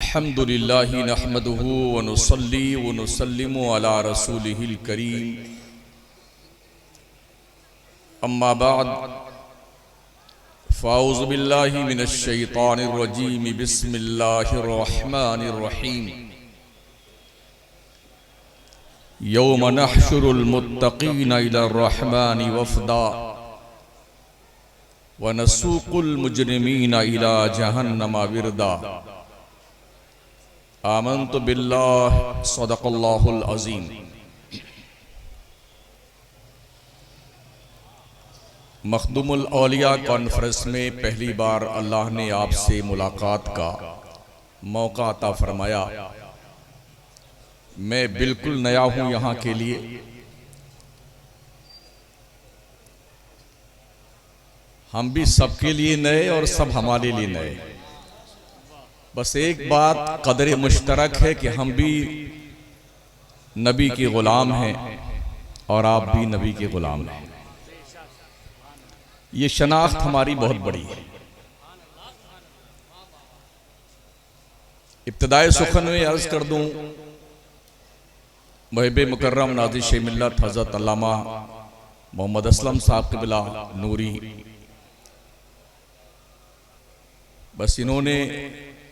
अल्हम्दुलिल्लाहि नहमदुहु व नुसल्ली व नुसल्लिमु अला रसूलिहिल करीम। अम्मा बाद फ़ाऊज़ु बिल्लाहि मिनश शैतानिर रजीम। बिस्मिल्लाहिर रहमानिर रहीम। यौम नहशुरुल मुत्तक़ीना इलर रहमानि वफ़दा व नसूकुल मुजरिमीना इला जहन्नम विरदा। आमन्तु बिल्लाह सदक़ल्लाहुल अज़ीम। मखदूमुल औलिया कॉन्फ्रेंस में पहली बार अल्लाह ने आपसे मुलाकात का मौका अता फरमाया। मैं बिल्कुल नया हूँ यहाँ के लिए। हम भी सबके लिए नए और सब हमारे लिए नए। बस एक बात कदर मुश्तरक है कि हम भी नबी के गुलाम हैं और आप भी नबी के गुलाम हैं। ये शनाख्त हमारी बहुत बड़ी है। इब्तिदाए सुखन में अर्ज कर दूं, मुहिब मुकर्रम नाज़िश मिल्लत हज़रत अल्लामा मोहम्मद असलम साहब क़िबला नूरी, बस इन्होंने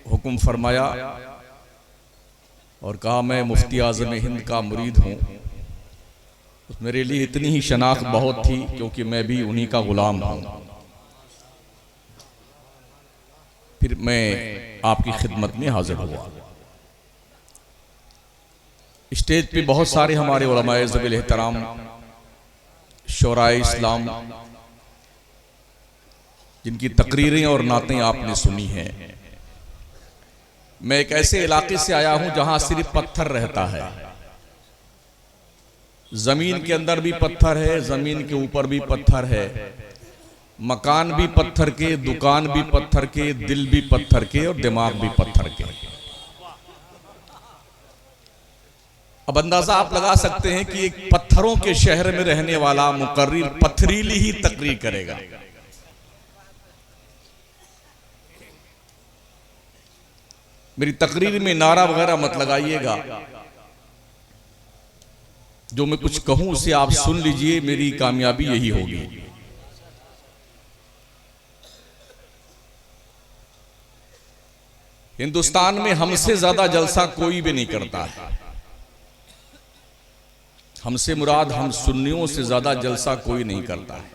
हुक्म फरमाया और कहा मैं मुफ्ती आज़म हिंद का मुरीद हूँ। मेरे लिए इतनी ही शनाख्त बहुत थी क्योंकि मैं भी उन्हीं का गुलाम हूँ। फिर मैं आपकी खिदमत में हाजिर हुआ। स्टेज पे बहुत सारे हमारे उलमाए ज़वील एहतराम, शोराए इस्लाम, जिनकी तकरीरें और नातें आपने सुनी हैं। मैं एक ऐसे इलाके से आया हूं जहां सिर्फ पत्थर रहता है। जमीन के अंदर भी पत्थर है, जमीन के ऊपर भी पत्थर है, मकान भी पत्थर के, दुकान भी पत्थर के, दिल भी पत्थर के और दिमाग भी पत्थर के। अब अंदाजा आप लगा सकते हैं कि एक पत्थरों के शहर में रहने वाला मुकर्रिर पथरीली ही तकरीर करेगा। मेरी तकरीर में नारा वगैरह मत लगाइएगा। जो मैं कुछ कहूं उसे आप सुन लीजिए, मेरी कामयाबी यही होगी। हिंदुस्तान में हमसे ज्यादा जलसा कोई भी नहीं करता है। हमसे मुराद हम सुन्नियों से ज्यादा जलसा कोई नहीं करता है।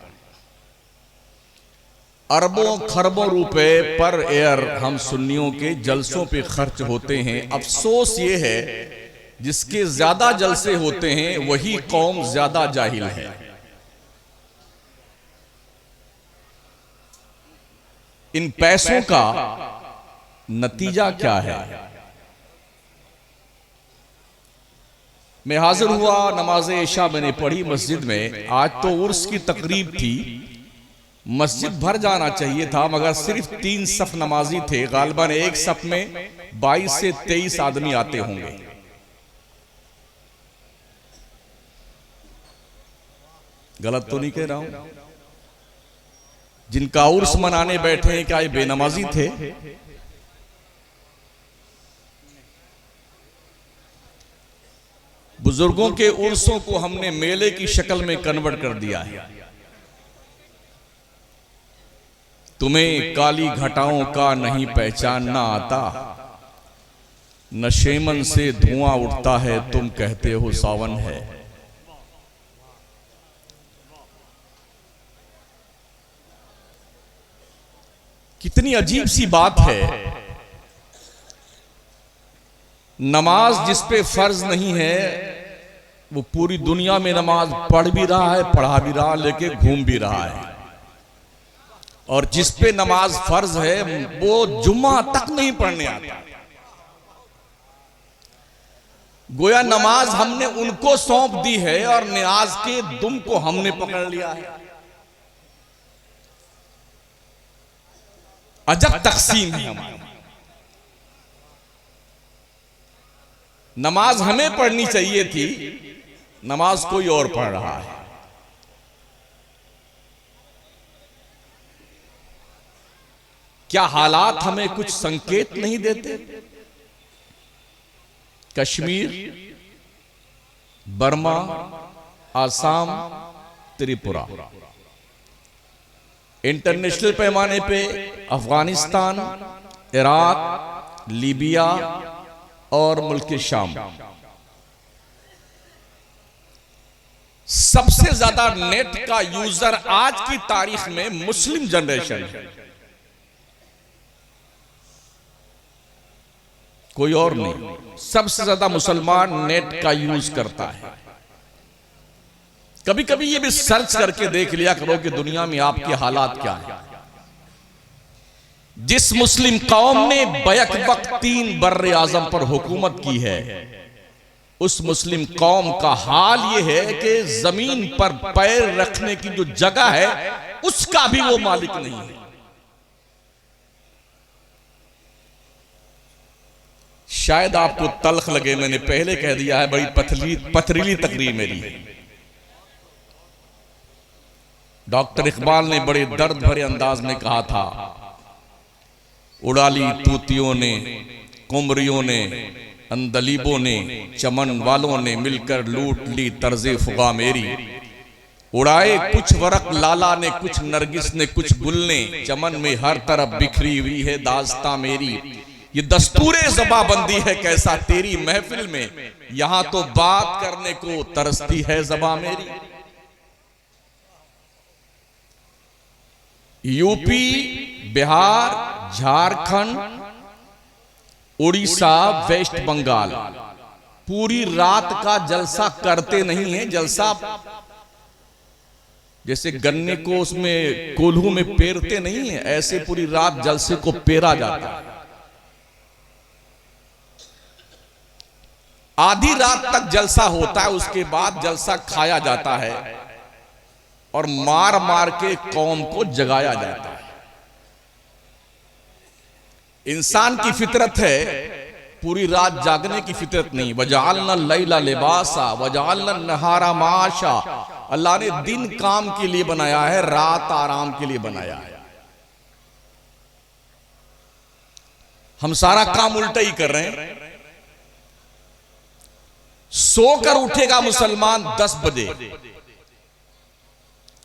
अरबों खरबों रुपए पर एयर हम सुन्नियों के जलसों पे खर्च होते हैं। अफसोस ये है जिसके ज्यादा जलसे होते हैं वही कौम ज्यादा जाहिल है। इन पैसों का नतीजा क्या है? मैं हाजिर हुआ, नमाज इशा मैंने पढ़ी मस्जिद में। आज तो उर्स की तकरीब थी, मस्जिद भर जाना चाहिए था, मगर सिर्फ 3 सफ नमाजी थे। गालिबन एक सफ में 22 से 23 आदमी आते होंगे। गलत तो नहीं कह रहा हूं? जिनका उर्स मनाने बैठे हैं क्या ये बेनमाजी थे? बुजुर्गों के उर्सों को हमने मेले की शक्ल में कन्वर्ट कर दिया है। तुम्हें काली घटाओं का नहीं पहचानना आता, नशेमन से धुआं उठता है तुम कहते हो सावन है। कितनी अजीब सी बात है। नमाज जिस पे फर्ज नहीं है वो पूरी दुनिया में नमाज पढ़ भी रहा है, पढ़ा भी रहा, लेके घूम भी रहा है। और जिस पे नमाज फर्ज है वो जुम्मा तक नहीं पढ़ने आता। गोया नमाज हमने उनको सौंप दी है और नियाज के दुम को हमने पकड़ लिया है। अजब तकसीम है हमारी। नमाज हमें पढ़नी चाहिए थी, नमाज कोई और पढ़ रहा है। क्या हालात हमें कुछ संकेत नहीं देते? कश्मीर, बर्मा, आसाम, त्रिपुरा। इंटरनेशनल पैमाने पे अफगानिस्तान, इराक, लीबिया और मुल्क शाम। सबसे ज्यादा नेट का यूजर आज की तारीख में मुस्लिम जनरेशन है, कोई और नहीं। सबसे ज्यादा मुसलमान नेट का यूज करता है। कभी कभी ये भी सर्च करके देख लिया करो कि दुनिया में आपके हालात क्या है। जिस मुस्लिम कौम ने बैक वक्त 3 बर्रे आजम पर हुकूमत की है, उस मुस्लिम कौम का हाल यह है कि जमीन पर पैर रखने की जो जगह है उसका भी वो मालिक नहीं है। शायद आपको तल्ख लगे, मैंने पहले कह दिया है, बड़ी पथरीली तकरीर मेरी है। डॉक्टर इकबाल ने बड़े दर्द भरे अंदाज में कहा था, उड़ाली तूतियों ने, कुमरियों ने, अंदलीबों ने, चमन वालों ने मिलकर लूट ली तर्जे फुगा मेरी। उड़ाए कुछ वरक लाला ने, कुछ नरगिस ने, कुछ गुल ने, चमन में हर तरफ बिखरी हुई है दास्तां मेरी। ये दस्तूरे ज़बाबंदी है कैसा तेरी महफिल में, यहां तो बात करने को तरसती है ज़बां मेरी। यूपी, बिहार, झारखंड, उड़ीसा, वेस्ट बंगाल पूरी रात का जलसा करते नहीं है। जलसा जैसे गन्ने को उसमें कोल्हू में पेरते नहीं है, ऐसे पूरी रात जलसे को पेरा जाता है। आधी रात तक जलसा होता है, उसके बाद जलसा खाया जाता है और मार मार के कौम को जगाया जाता है। इंसान की फितरत है पूरी रात जागने की फितरत नहीं। वजालना लैला लिबासा वजालना नहारा माशा। अल्लाह ने दिन काम के लिए बनाया है, रात आराम के लिए बनाया है। हम सारा काम उल्टा ही कर रहे हैं। सोकर उठेगा मुसलमान 10 बजे,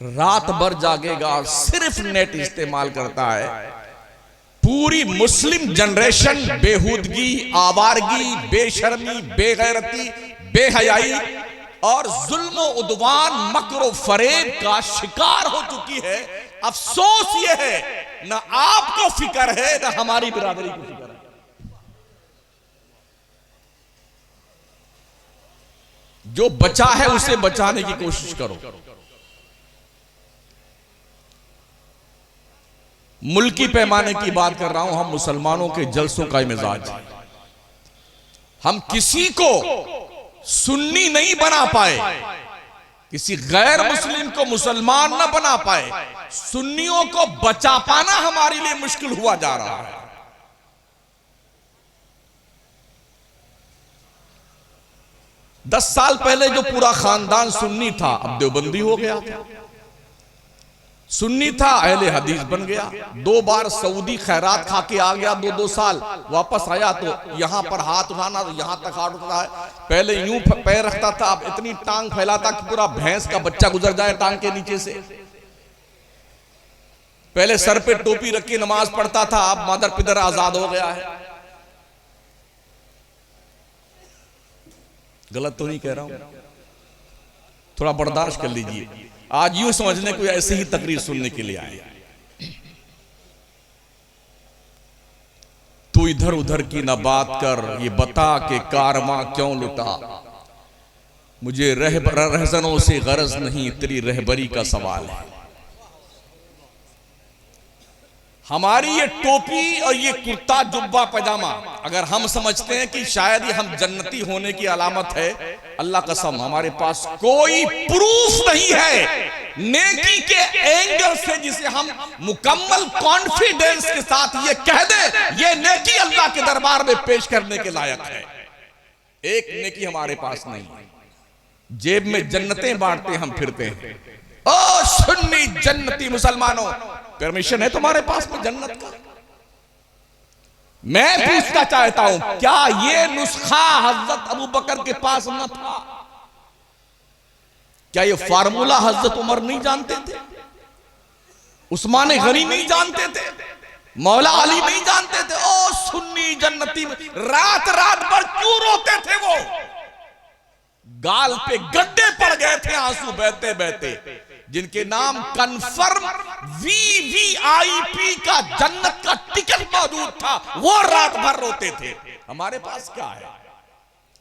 रात भर जागेगा, सिर्फ नेट इस्तेमाल करता है। पूरी मुस्लिम जनरेशन बेहूदगी, आवारगी, बेशर्मी, बेगैरती, बेहयाई और जुल्म उद्वान, मकर फरेब का शिकार हो चुकी है। अफसोस यह है ना आपको फिक्र है ना हमारी बिरादरी को फिक्र है। जो बचा है उसे बचाने की कोशिश करो। मुल्की पैमाने की बात कर रहा हूं। हम मुसलमानों के जलसों का मिजाज है। हम किसी को सुन्नी नहीं बना पाए, किसी गैर मुस्लिम को मुसलमान ना बना पाए। सुन्नियों को बचा पाना हमारे लिए मुश्किल हुआ जा रहा है। दस साल पहले जो पूरा खानदान सुन्नी था, अब देवबंदी हो गया। सुन्नी था, अहले हदीस बन गया। 2 बार सऊदी खैरात खा के आ गया, 2-2 साल वापस आया तो यहां पर हाथ उठाना, तो यहां तक हाथ उठा है। पहले यूं पैर रखता था, अब इतनी टांग फैलाता कि पूरा भैंस का बच्चा गुजर जाए टांग के नीचे से। पहले सर पे टोपी रख के नमाज पढ़ता था, अब मादर पिदर आजाद हो गया है। गलत तो नहीं कह रहा हूं, थोड़ा बर्दाश्त कर लीजिए। आज यूं समझने को ऐसे ही तकरीर सुनने के लिए आए। तू इधर उधर की ना बात कर, ये बता के कारवां क्यों लुटा। मुझे रहजनों से गरज नहीं, तेरी रहबरी का सवाल है। हमारी ये टोपी और ये कुर्ता जुब्बा पैजामा अगर हम समझते हैं कि शायद ये हम जन्नती होने की अलामत है, अल्लाह कसम हमारे पास कोई प्रूफ नहीं है नेकी के एंगल से जिसे हम मुकम्मल कॉन्फिडेंस के साथ ये कह दे ये नेकी अल्लाह के दरबार में पेश करने के लायक है। एक नेकी हमारे पास नहीं है। जेब में जन्नतें बांटते हम फिरते हैं। ओ सुन्नी जन्नती मुसलमानों, परमिशन है तुम्हारे पास में जन्नत का? मैं पूछना चाहता हूं, क्या ये नुस्खा हजरत अबू बकर के पास न था? क्या ये फार्मूला हजरत उमर नहीं जानते थे? उस्मान गनी नहीं जानते थे? मौला अली नहीं जानते थे? ओ सुन्नी जन्नती, रात रात भर क्यों रोते थे वो? गाल पे गड्ढे पड़ गए थे आंसू बहते बहते। जिनके नाम कन्फर्म VVIP का जन्नत का टिकट मौजूद था, वो रात भर रोते थे। हमारे पास क्या है?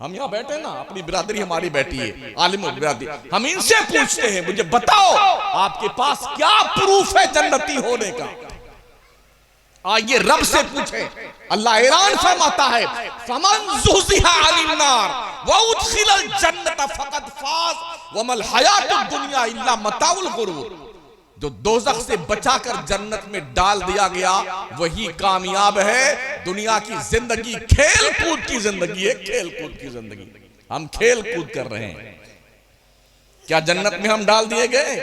हम यहां बैठे ना, अपनी बिरादरी हमारी बैठी है, आलिम बिरादरी, हम इनसे पूछते हैं, मुझे बताओ आपके पास क्या प्रूफ है जन्नती होने का? आइए रब से पूछे। अल्लाह ऐलान फरमाता है, फमन ज़ुहज़िहा अनिन नार व उदखिलल जन्नत फ़क़द फ़ाज़ वमल हयातुद दुनिया इल्ला मताउल गुरूर। जो दोज़ख से बचाकर जन्नत में डाल दिया गया वही कामयाब है। दुनिया की जिंदगी खेल कूद की जिंदगी है, खेल कूद की जिंदगी। हम खेल कूद कर रहे हैं। क्या जन्नत में हम डाल दिए गए?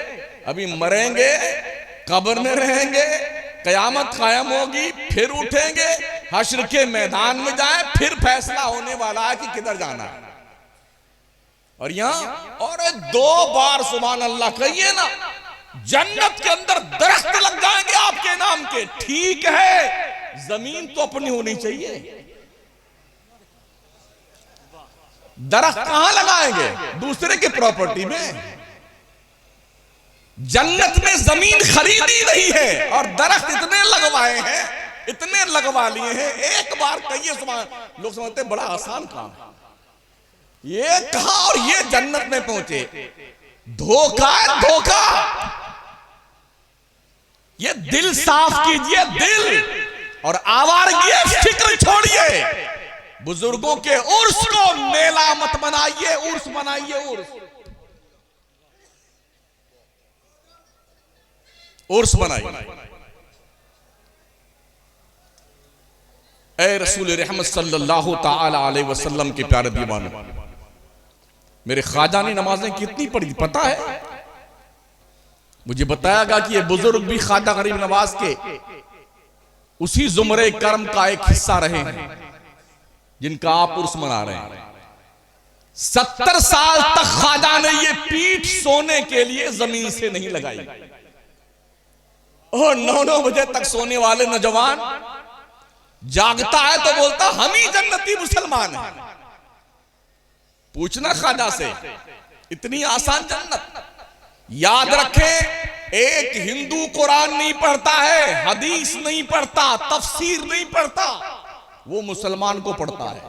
अभी मरेंगे, कब्र में रहेंगे, कयामत कायम होगी, फिर उठेंगे, हश्र के मैदान में जाए, फिर फैसला होने वाला है कि किधर जाना है। और यहां और 2 बार सुभान अल्लाह कहिए ना, जन्नत के अंदर दरख्त लग जाएंगे आपके नाम के। ठीक है, जमीन तो अपनी होनी चाहिए, दरख्त कहां लगाएंगे? दूसरे की प्रॉपर्टी में। जन्नत में जमीन खरीदी नहीं है और दरख्त इतने लगवाए हैं, इतने लगवा लिए हैं। एक बार कहिए सुभान, लोग समझते हैं बड़ा आसान काम है, ये कहा और ये जन्नत में पहुंचे। धोखा है, धोखा। ये दिल साफ कीजिए, दिल, और आवारगी फिक्र छोड़िए। बुजुर्गों के उर्स को मेला मत बनाइए, उर्स बनाइए, उर्स बनाइए। ए रसूल रहमत सल्लल्लाहु ताला अलैहि वसल्लम के प्यारे दीवानों, मेरे ख्वाजा ने नमाजें कितनी पढ़ी पता है? मुझे बताया गया कि ये बुजुर्ग भी ख्वाजा गरीब नवाज के उसी जुमरे कर्म का एक हिस्सा रहे हैं जिनका आप उर्स मना रहे हैं। 70 साल तक ख्वाजा ने ये पीठ सोने के लिए जमीन से नहीं लगाई। और 9-9 बजे तक सोने वाले नौजवान जागता है तो बोलता हम ही जन्नती मुसलमान हैं। पूछना ख्वाजा से, इतनी आसान जन्नत? याद रखें, एक हिंदू कुरान नहीं पढ़ता है, हदीस नहीं पढ़ता, तफसीर नहीं पढ़ता, वो मुसलमान को पढ़ता है।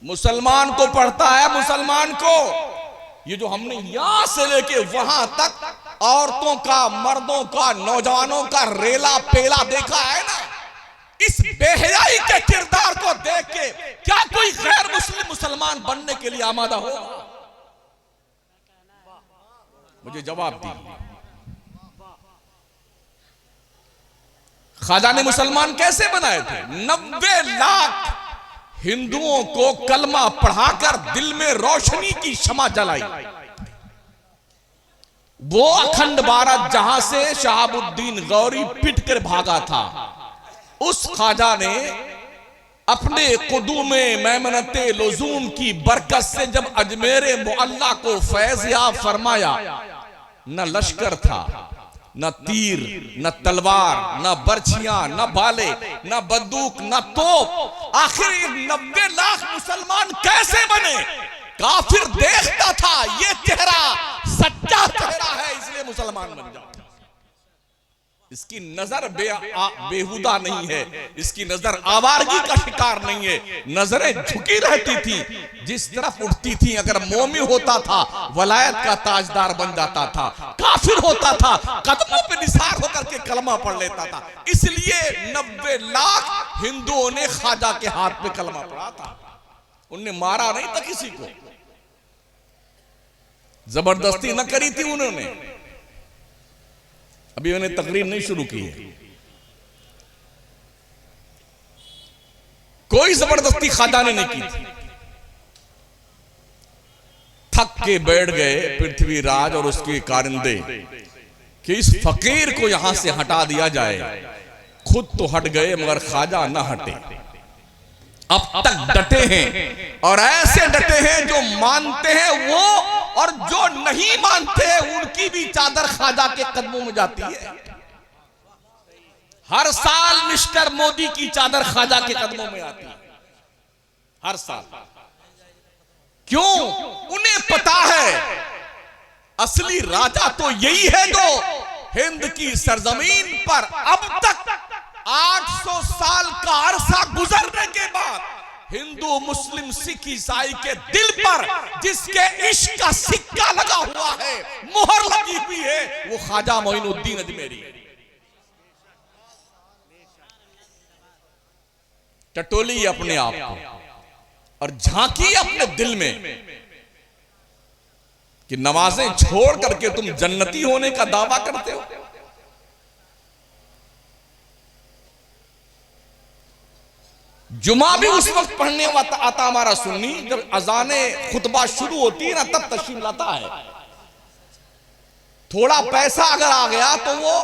मुसलमान को पढ़ता है, मुसलमान को। ये जो हमने यहां से लेके वहां तक औरतों का, मर्दों का, नौजवानों का रेला पेला देखा है ना, इस बेहयाई के किरदार को देख के क्या कोई गैर मुस्लिम मुसलमान बनने के लिए आमादा हो? मुझे जवाब दीजिए। ख्वाजा ने मुसलमान कैसे बनाए थे? 90 लाख हिंदुओं को कलमा पढ़ाकर दिल में रोशनी की शमा जलाई। वो अखंड भारत जहां से शहाबुद्दीन गौरी पिट कर भागा था, उस ख्वाजा ने अपने कुदूमे मैमनते लुजूम की बरकत से जब अजमेरे मुअल्ला को फैज़ याब फरमाया, न लश्कर था, न तीर, न तलवार, न बर्छियां, न भाले, न बंदूक, न तोप। आखिर 90 लाख मुसलमान कैसे बने? काफिर देखता था ये चेहरा सच्चा चेहरा है, इसलिए मुसलमान बन जाओ। इसकी नजर बेहुदा नहीं है, इसकी नजर आवारगी का शिकार नहीं है। नजरें झुकी रहती थी, जिस तरफ उठती थी अगर मोमिन होता था वलायत का ताजदार बन जाता था, काफिर होता था कदमों पे निसार होकर के कलमा पढ़ लेता था। इसलिए 90 लाख हिंदुओं ने ख्वाजा के हाथ पे कलमा पढ़ा था। उनने मारा नहीं था किसी को, जबरदस्ती न करी थी उन्होंने। अभी मैंने तकरीर नहीं शुरू की है, कोई जबरदस्ती ख्वाजा ने नहीं की थी। थक के बैठ गए पृथ्वीराज और उसके कारिंदे कि इस फकीर को यहां से हटा दिया जाए, खुद तो हट गए मगर ख्वाजा न हटे, अब तक डटे हैं और ऐसे डटे हैं जो मानते हैं वो और जो नहीं मानते उनकी भी चादर ख्वाजा के कदमों में जाती है। हर साल मिस्टर मोदी की चादर ख्वाजा के कदमों में आती है, हर साल। क्यों? उन्हें पता है असली राजा तो यही है जो हिंद की सरजमीन पर अब तक 800 साल का अरसा गुजरने के बाद हिंदू मुस्लिम सिख ईसाई के दिल पर जिसके इश्क का सिक्का लगा हुआ है, मोहर लगी हुई है, वो ख्वाजा मोइनुद्दीन अजमेरी। टटोली अपने आप को और झांकी अपने दिल में कि नमाजें छोड़ करके तुम जन्नती होने का दावा करते हो। जुमा भी उस वक्त पढ़ने आता हमारा सुन्नी जब अजाने खुतबा शुरू होती है ना, तब तशरीफ लाता है। थोड़ा पैसा अगर आ गया तो वो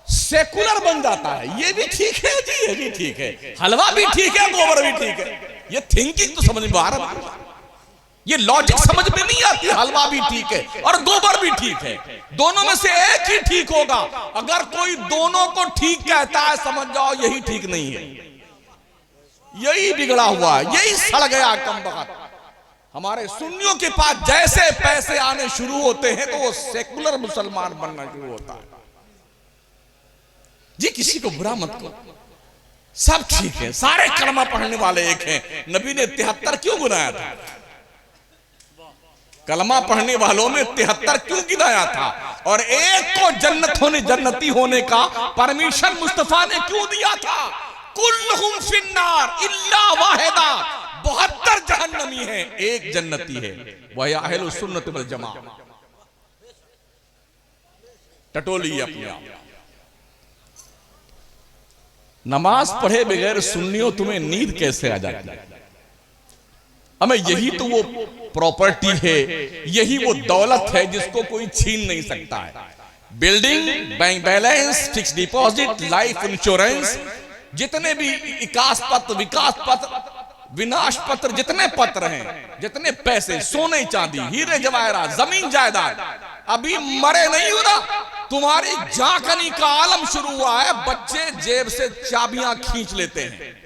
सेकुलर बन जाता है। ये भी ठीक है जी, ये भी ठीक है, हलवा भी ठीक है, गोबर भी ठीक है। ये थिंकिंग तो समझ में आ रहा है, ये लॉजिक समझ में नहीं आती। हलवा भी ठीक है और गोबर भी ठीक है, दोनों में से एक ही ठीक होगा। अगर कोई दोनों को ठीक कहता है, समझ जाओ यही ठीक नहीं है, यही बिगड़ा हुआ है, यही सड़ गया कमबख्त। हमारे सुन्नियों के पास जैसे पैसे आने शुरू होते हैं तो वो सेकुलर मुसलमान बनना शुरू होता है। जी किसी को बुरा मत करो, सब ठीक है, सारे कलमा पढ़ने वाले एक हैं। नबी ने 73 क्यों गिनाया था? कलमा पढ़ने वालों में 73 क्यों गिनाया था? और एक को जन्नती होने का परमिशन मुस्तफा ने क्यों दिया था? कुल्लुहुम फिन्नार इल्ला वाहिदा, 72 जहन्नमी हैं, एक जन्नती है, वह अहलुस सुन्नत वल जमा। टटोली अपने आप। नमाज पढ़े बगैर सुन्नियों तुम्हें नींद कैसे आ जाती है? हमें यही तो वो प्रॉपर्टी है, यही वो दौलत है जिसको कोई छीन नहीं सकता है। Building, bank balance, fix deposit, life insurance, जितने भी विकास पत्र, विनाश पत्र, जितने पत्र हैं, जितने पैसे, सोने चांदी, हीरे जवाहरात, जमीन जायदाद, अभी मरे नहीं हो ना, तुम्हारी झांकनी का आलम शुरू हुआ है। बच्चे जेब से चाबियां खींच लेते हैं,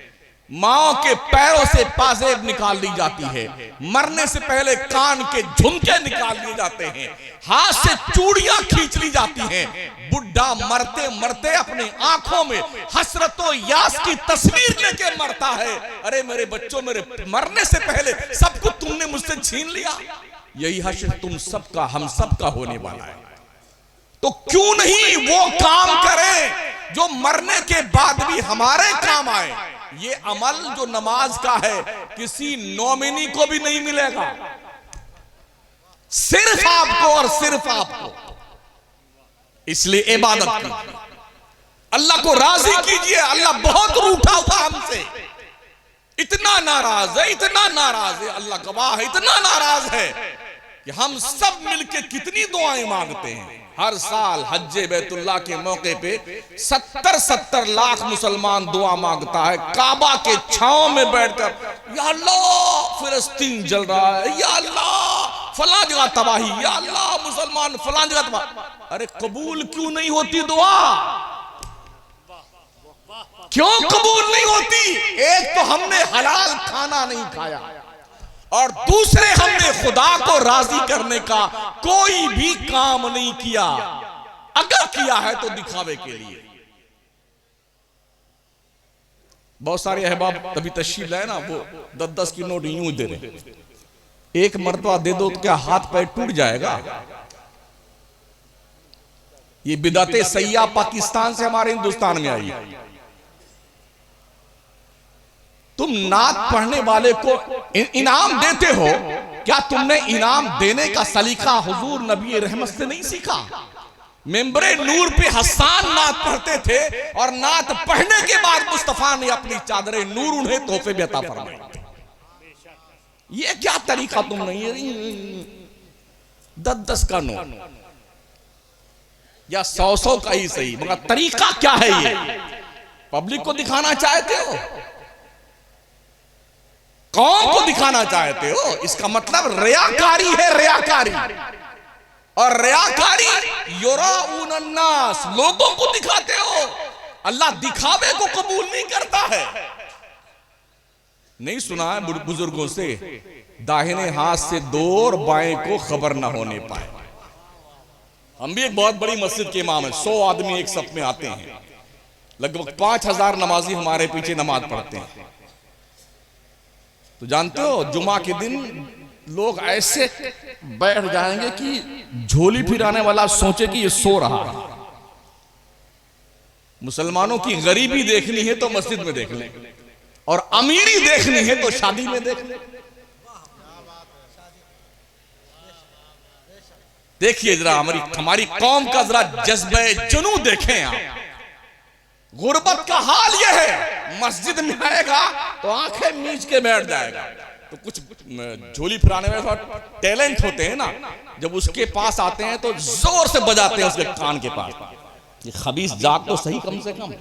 माओ के पैरों से पाजेब निकाल ली जाती है, मरने से पहले कान के झुमके निकाल लिए जाते हैं, हाथ से चूड़ियां खींच ली जाती हैं। बुढ़ा मरते मरते अपने आंखों में हसरतो यास की तस्वीर लेके मरता है। अरे मेरे बच्चों, मेरे मरने से पहले सब कुछ तुमने मुझसे छीन लिया। यही हश्र तुम सबका, हम सबका होने वाला है। तो क्यों नहीं वो काम करें जो मरने के बाद भी हमारे काम आए? ये अमल जो नमाज का है किसी नॉमिनी को भी नहीं मिलेगा, सिर्फ आपको और सिर्फ आपको। इसलिए इबादत कीजिए, अल्लाह को राजी कीजिए। अल्लाह बहुत रूठा हुआ हमसे, इतना नाराज है, इतना नाराज है, अल्लाह गवाह है, इतना नाराज है कि हम सब मिलके कितनी दुआएं मांगते हैं। हर साल हज्जे बैतुल्लाह के मौके पे 70-70 लाख मुसलमान दुआ मांगता है काबा के छांव में बैठकर, या अल्लाह फिलिस्तीन जल रहा है, या अल्लाह फलां जगह तबाही, या अल्लाह मुसलमान फलां जगह तबाही। अरे कबूल क्यों नहीं होती दुआ? क्यों कबूल नहीं होती? एक तो हमने हलाल खाना नहीं खाया और दूसरे हमने खुदा को राजी करने का कोई भी काम नहीं किया। अगर किया है तो दिखावे के लिए। बहुत सारे अहबाब तभी तशरीफ लाए ना, वो 10-10 की नोट यूं दे रहे, एक मर्तबा दे दो तो क्या हाथ पैर टूट जाएगा? ये बिदअत सैया पाकिस्तान से हमारे हिंदुस्तान में आई। तुम नात पढ़ने वाले को इनाम देते हो, क्या तुमने इनाम देने का सलीका हुजूर नबी रहमत से नहीं सीखा? मेंबरे नूर पे हसन नात पढ़ते थे और नात पढ़ने के बाद मुस्तफा ने अपनी चादरे नूर उन्हें तोहफे में अता फरमाए। ये क्या तरीका तुम नहीं? 10-10 का नोट या 100-100 का ही सही, मगर तरीका क्या है ये? पब्लिक को दिखाना चाहते हो, कौम को दिखाना चाहते हो, इसका मतलब रियाकारी है, रियाकारी। और रियाकारी युराऊन अन्नास, लोगों को दिखाते हो। अल्लाह दिखावे को कबूल नहीं करता है। नहीं सुना है बुजुर्गों से, दाहिने हाथ से दो और बाएं को खबर ना होने पाए। हम भी एक बहुत बड़ी मस्जिद के इमाम हैं, 100 आदमी एक सफ में आते हैं, लगभग 5000 नमाजी हमारे पीछे नमाज पढ़ते हैं। तो जानते हो जुमा के दिन लोग ऐसे बैठ जाएंगे कि झोली फिराने वाला सोचे कि ये सो रहा है। मुसलमानों की गरीबी देखनी है तो मस्जिद में देख लें, और अमीरी देखनी है तो शादी में देख लें। देखिए जरा हमारी कौम का जरा जज्बे जुनू देखें आप। गुर्बत का हाल यह है, मस्जिद में आएगा तो आंखें मीच के बैठ जाएगा। तो कुछ झोली फिराने में थोड़ा टैलेंट होते हैं ना, जब उसके पास आते हैं तो जोर से बजाते हैं उसके कान के पास, ये खबीस जाग तो सही कम से कम।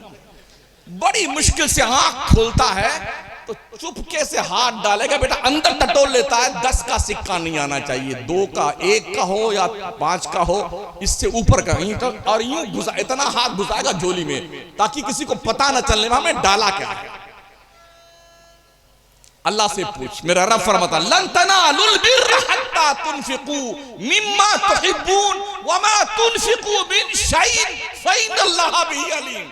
बड़ी मुश्किल से आंख खोलता है तो चुपके से हाथ डालेगा, बेटा अंदर टटोल लेता है। 10 का सिक्का नहीं आना चाहिए, 2 का, 1 का हो या 5 का हो, इससे ऊपर का नहीं। और यूं घुसा, इतना हाथ घुसाएगा झोली में ताकि किसी को पता ना चलने में हमें डाला क्या है। अल्लाह से पूछ, मेरा रब फरमाता लन तनालुल बिर्र हत्ता तुनफिकू मिम्मा तुहिब्बून वमा तुनफिकू मिन शैइन फइन्नल्लाह बिही अलीम।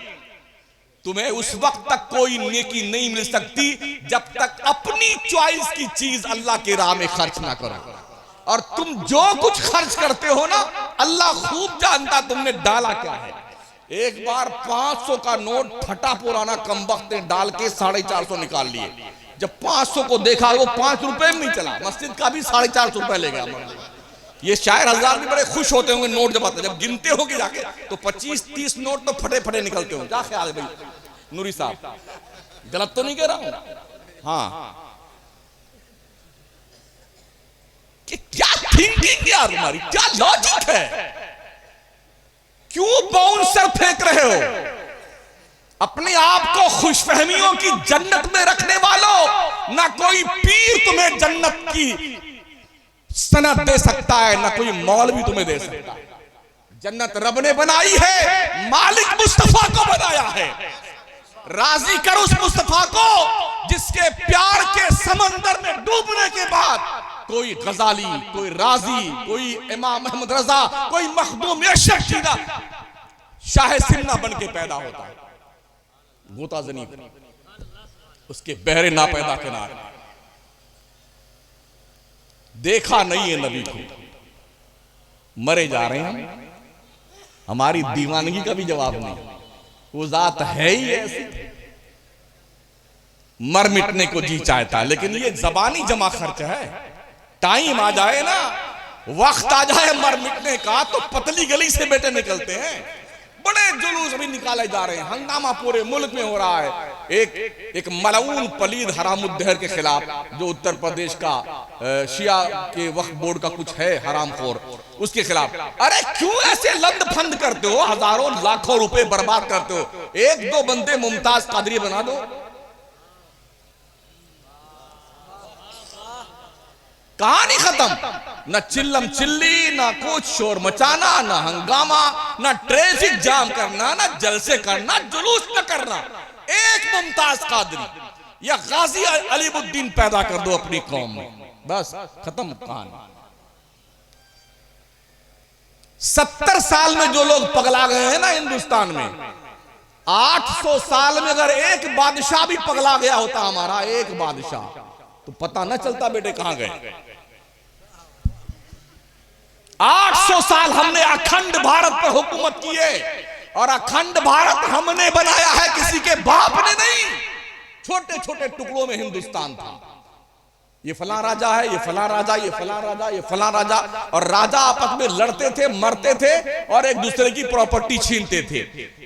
तुम्हें उस वक्त तक कोई नेकी नहीं मिल सकती जब तक अपनी चॉइस की चीज अल्लाह के राह में खर्च ना करो। और तुम जो कुछ खर्च करते हो ना, अल्लाह खूब जानता तुमने डाला क्या है। एक बार 500 का नोट फटा पुराना कमबख्त ने डाल के 450 निकाल लिए। जब 500 को देखा वो 5 रुपए में नहीं चला, मस्जिद का भी 450 रुपए ले गया। ये शायर हजार भी बड़े खुश होते होंगे नोट जब आते, जब गिनते होंगे जाके तो 25-30 नोट तो फटे फटे निकलते होंगे। क्या ख्याल है भाई नूरी साहब, गलत तो नहीं कह रहा हूं? हाँ, कि क्या थिंकिंग यार तुम्हारी, क्या लॉजिक है? क्यों बाउंसर फेंक रहे हो? अपने आप को खुशफहमियों की जन्नत में रखने वालों, ना कोई पीर तुम्हें जन्नत की सनद दे सकता है, ना कोई मौलवी तुम्हें दे सकता है। जन्नत रब ने बनाई है, मालिक मुस्तफा को बनाया है। राजी कर उस मुस्तफा को जिसके प्यार के समंदर में डूबने के बाद कोई गजाली, कोई राजी, कोई इमाम अहमद रजा, कोई मखदूम यशकीना शाह सिन्ना बन के पैदा होता है। गोता जनी उसके बहरे ना पैदा किनारे देखा नहीं है नबी को, मरे जा रहे हैं। हमारी दीवानगी का भी जवाब नहीं, वो जात है ही ऐसी, मर मिटने को जी चाहता है। लेकिन ये जबानी जमा खर्च है। टाइम आ जाए ना, वक्त आ जाए मर मिटने का, तो पतली गली से बेटे निकलते हैं। बड़े जुलूस भी निकाले जा रहे हैं, हंगामा पूरे मुल्क में हो रहा है। एक मलऊन पलीद हरामुद्दहर के खिलाफ, जो उत्तर प्रदेश का शिया के वक्फ बोर्ड का कुछ है हरामखोर, उसके खिलाफ। अरे क्यों ऐसे लंद फंद करते हो, हजारों लाखों रुपए बर्बाद करते हो? 1-2 बंदे मुमताज कादरी बना दो। कहानी खत्म। न चिल्लम चिल्ली, ना कुछ शोर मचाना, ना हंगामा, ना ट्रैफिक जाम करना, ना जलसे करना, जुलूस न करना। एक मुमताज कादरी या गाजी अलीमुद्दीन पैदा कर दो अपनी कौम में, बस खत्म कहानी। 70 साल में जो लोग पगला गए हैं ना हिंदुस्तान में, 800 साल में अगर एक बादशाह भी पगला गया होता, हमारा एक बादशाह, तो पता न चलता बेटे कहां गए। 800 साल हमने अखंड भारत पर हुकूमत की है, और अखंड भारत हमने बनाया है, किसी के बाप ने नहीं। छोटे छोटे टुकड़ों में हिंदुस्तान था। ये फलां राजा है, ये फलां राजा, ये फलां राजा, ये फलां राजा, और राजा आपस में लड़ते थे, मरते थे, और एक दूसरे की प्रॉपर्टी छीनते थे।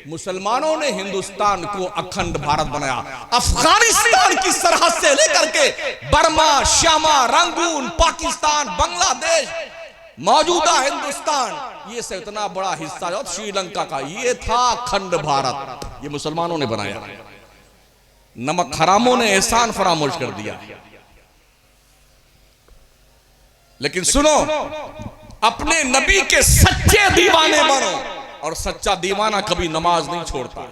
मुसलमानों ने हिंदुस्तान को अखंड भारत बनाया। अफगानिस्तान की सरहद से लेकर के बर्मा, श्यामा, रंगून, पाकिस्तान, बांग्लादेश, मौजूदा हिंदुस्तान ये से इतना बड़ा हिस्सा जो श्रीलंका का ये था खंड भारत, ये मुसलमानों ने बनाया। नमक हरामों ने एहसान फरामोश कर दिया। लेकिन सुनो, अपने नबी के सच्चे दीवाने बनो, और सच्चा दीवाना कभी नमाज नहीं छोड़ता।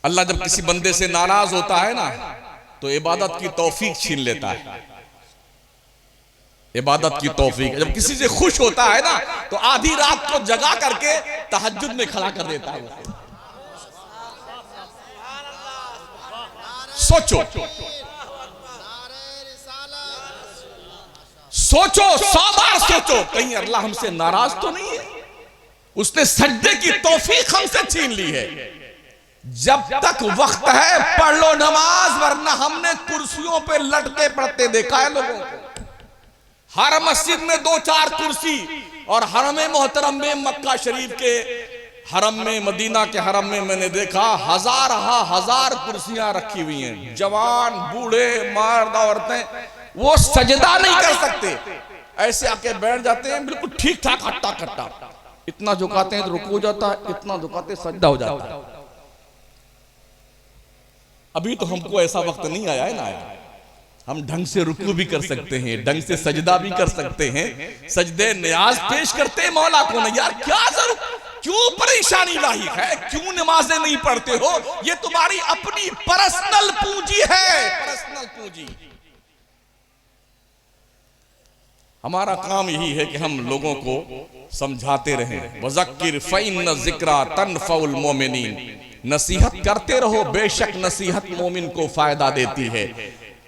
अल्लाह जब किसी बंदे से नाराज होता है ना, तो इबादत की तौफीक छीन लेता है। इबादत की तौफीक। जब किसी से खुश होता है ना, तो आधी रात को जगा करके तहज्जुद में खड़ा कर देता है। सोचो सोचो, 100 बार सोचो, कहीं अल्लाह हमसे नाराज तो नहीं है। उसने सजदे की तौफीक हमसे छीन ली है। जब तक वक्त है पढ़ लो नमाज, वरना हमने कुर्सियों पे लटके पड़ते देखा है लोगों को। हर मस्जिद में 2-4 कुर्सी, और हरम मोहतरम में मक्का शरीफ के हरम में, मदीना के हरम में मैंने देखा हजार कुर्सियां रखी हुई हैं। जवान, बूढ़े, मर्द, औरतें, वो सजदा नहीं कर सकते, ऐसे आके बैठ जाते हैं बिल्कुल ठीक ठाक, हट्टा कट्टा। इतना झुकाते हैं तो रुकू हो जाता है, इतना झुकाते सजदा हो जाता है। अभी तो हमको ऐसा वक्त नहीं आया है ना, हम ढंग से रुकू भी कर सकते हैं, ढंग से सजदा भी कर सकते हैं, सजदे नियाज पेश करते हैं मौला को। नहीं यार, क्या जरूर, क्यों परेशानी लाही है, क्यों नमाजें नहीं पढ़ते हो? ये तुम्हारी अपनी पर्सनल पूंजी है, पर्सनल पूंजी। हमारा काम यही है कि हम लोगों को समझाते रहें। वज़क्किर फ़इन्न ज़िक्रा तनफ़उल मोमिनीन, नसीहत करते रहो, बेशक नसीहत मोमिन को फायदा देती है।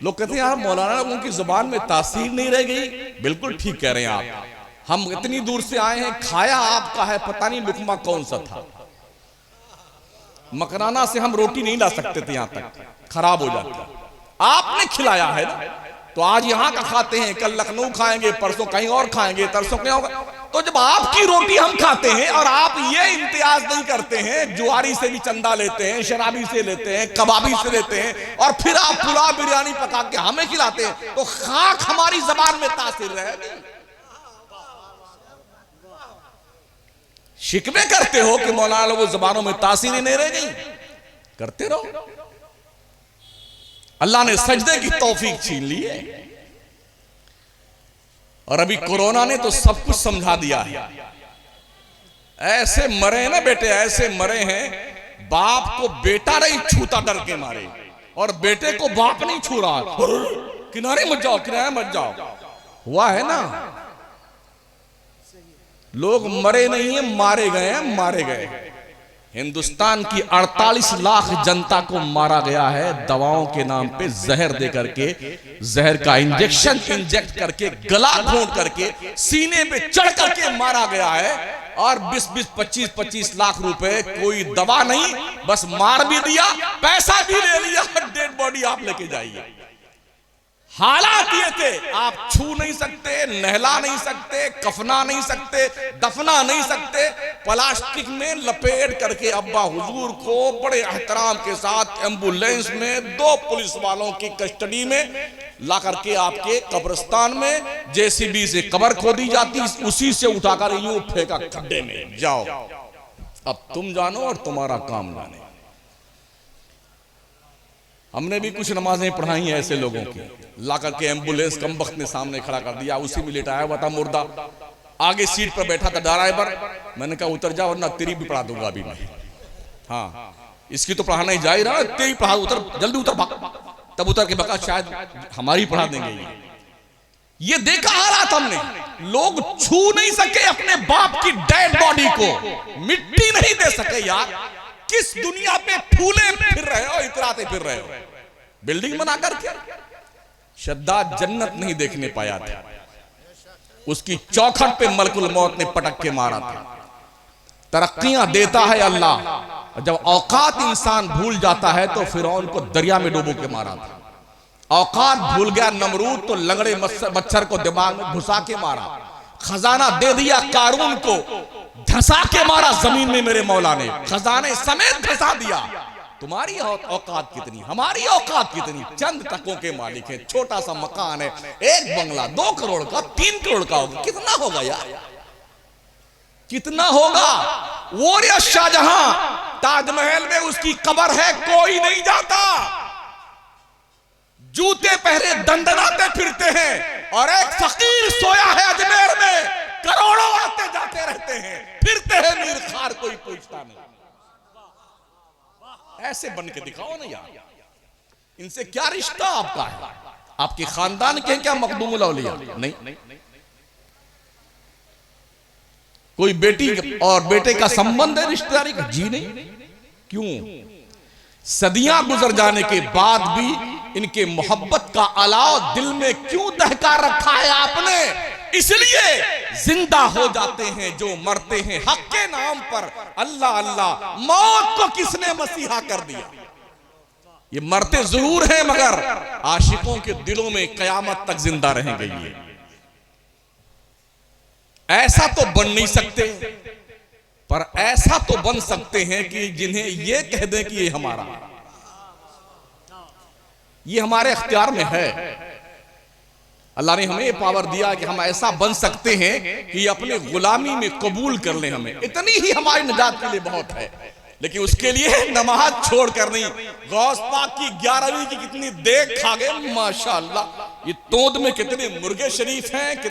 लोग कहते हैं यार मौलाना लोगों की जुबान में तासीर नहीं रह गई। बिल्कुल ठीक कह रहे हैं आप। हम इतनी दूर से आए हैं, खाया आपका है, पता नहीं लुकमा कौन सा था। मकराना से हम रोटी नहीं ला सकते थे, यहां तक खराब हो जाती। आपने खिलाया है ना, तो आज यहां का खाते हैं, कल लखनऊ खाएंगे, परसों कहीं और खाएंगे, तरसों कहीं और। तो जब आपकी रोटी हम खाते हैं और आप ये इम्तियाज नहीं करते हैं, जुआरी से भी चंदा लेते हैं, शराबी से लेते हैं, कबाबी से लेते हैं, और फिर आप पुलाव बिरयानी पका के हमें खिलाते हैं, तो खाक हमारी जबान में तासीर रहेगी। शिकवे करते हो कि मौलाना लोगों जबानों में तासीर ही नहीं रह गई। करते रहो, अल्लाह ने सजदे की तौफीक छीन ली है। और अभी कोरोना ने तो सब कुछ समझा दिया है। ऐसे मरे ना बेटे, ऐसे मरे हैं, बाप को बेटा नहीं छूता डर के मारे, और बेटे को बाप नहीं छू रहा, किनारे मत जाओ, किनारे मत जाओ। हुआ है ना, लोग मरे नहीं है, मारे गए हैं, मारे गए। हिंदुस्तान की 48 लाख जनता को मारा गया है दवाओं के नाम पे, जहर दे करके, जहर का इंजेक्शन इंजेक्ट करके, गला घोंट करके, सीने पे चढ़ करके मारा गया है। और 20-20, 25-25 लाख रुपए, कोई दवा नहीं, बस मार भी दिया, पैसा भी ले लिया, डेड बॉडी आप लेके जाइए। हालात ये थे, आप छू नहीं सकते, नहला नहीं सकते, कफना नहीं सकते, दफना नहीं सकते, प्लास्टिक में लपेट करके अब्बा हुजूर को बड़े एहतराम के साथ एम्बुलेंस में 2 पुलिस वालों की कस्टडी में ला करके आपके कब्रिस्तान में जेसीबी से कब्र खोदी जाती, उसी से उठाकर यूं फेंका खड्डे में, जाओ अब तुम जानो और तुम्हारा काम जाने। हमने भी कुछ नमाजें पढ़ाई हैं ऐसे लोगों की, ला करके एम्बुलेंस कम वक्त ने सामने खड़ा कर दिया, उसी में लेटाया हुआ था मुर्दा, आगे सीट पर बैठा था ड्राइवर। मैंने कहा उतर जा वरना तेरी भी पढ़ा दूंगा अभी मैं। हाँ, इसकी तो पढ़ाना ही जा ही रहा, तेरी पढ़ा, उतर जल्दी उतर भाग। तब उतर के बका शायद हमारी पढ़ा देंगे। ये देखा हालात हमने, लोग छू नहीं सके अपने बाप की डेड बॉडी को, मिट्टी नहीं दे सके। यार किस दुनिया पे फूले फिर रहे हो, इतराते फिर रहे हो, बिल्डिंग बनाकर के। शद्दाद जन्नत नहीं देखने पाया था, उसकी चौखट पे मलकुल मौत ने पटक के मारा था। तरक्कियां देता है अल्लाह, जब औकात इंसान भूल जाता है तो फिरौन को दरिया में डूबो के मारा था। औकात भूल गया नमरूद तो लंगड़े मच्छर को दिमाग में घुसा के मारा। खजाना दे दिया कारून को, धंसा के मारा जमीन में मेरे मौला ने, खजाने समेत धंसा दिया। तुम्हारी औकात कितनी, हमारी औकात कितनी। चंद टकों के मालिक है, छोटा सा मकान है, एक बंगला 2 करोड़ का, 3 करोड़ का होगा, कितना होगा यार, कितना होगा। वो रे शाहजहां, ताजमहल में उसकी कब्र है, कोई नहीं जाता, जूते पहरे दंडनाते फिरते हैं, और एक फकीर सोया है अजमेर में, करोड़ों आते जाते रहते हैं, फिरते हैं मीर खार, कोई पूछता नहीं। ऐसे बन के दिखाओ ना यार, इनसे क्या रिश्ता आपका है, आपके खानदान के क्या मखदूमुल औलिया नहीं। कोई बेटी और बेटे का संबंध है रिश्तेदारी का, जी नहीं। क्यों? सदियां गुजर जाने के बाद भी इनके मोहब्बत का अलाव दिल में क्यों दहका रखा है आपने? इसलिए जिंदा हो जाते हैं जो मरते हैं हक के नाम पर। अल्लाह अल्लाह, मौत को किसने मसीहा कर दिया? ये मरते जरूर हैं मगर आशिकों के दिलों में कयामत तक जिंदा रहेंगे। ये ऐसा तो बन नहीं सकते, पर ऐसा तो बन सकते हैं कि जिन्हें ये कह दें कि ये हमारा, ये हमारे इख्तियार में है। अल्लाह ने हमें ये पावर दिया कि हम ऐसा बन सकते हैं कि अपने गुलामी में कबूल कर लें हमें। इतनी ही हमारी निजात के लिए बहुत है, लेकिन उसके लिए नमाज छोड़कर नहीं। गौस पाक की 11वीं की कितनी देख खा गए माशाअल्लाह। ये तोद में कितने मुर्गे शरीफ हैं।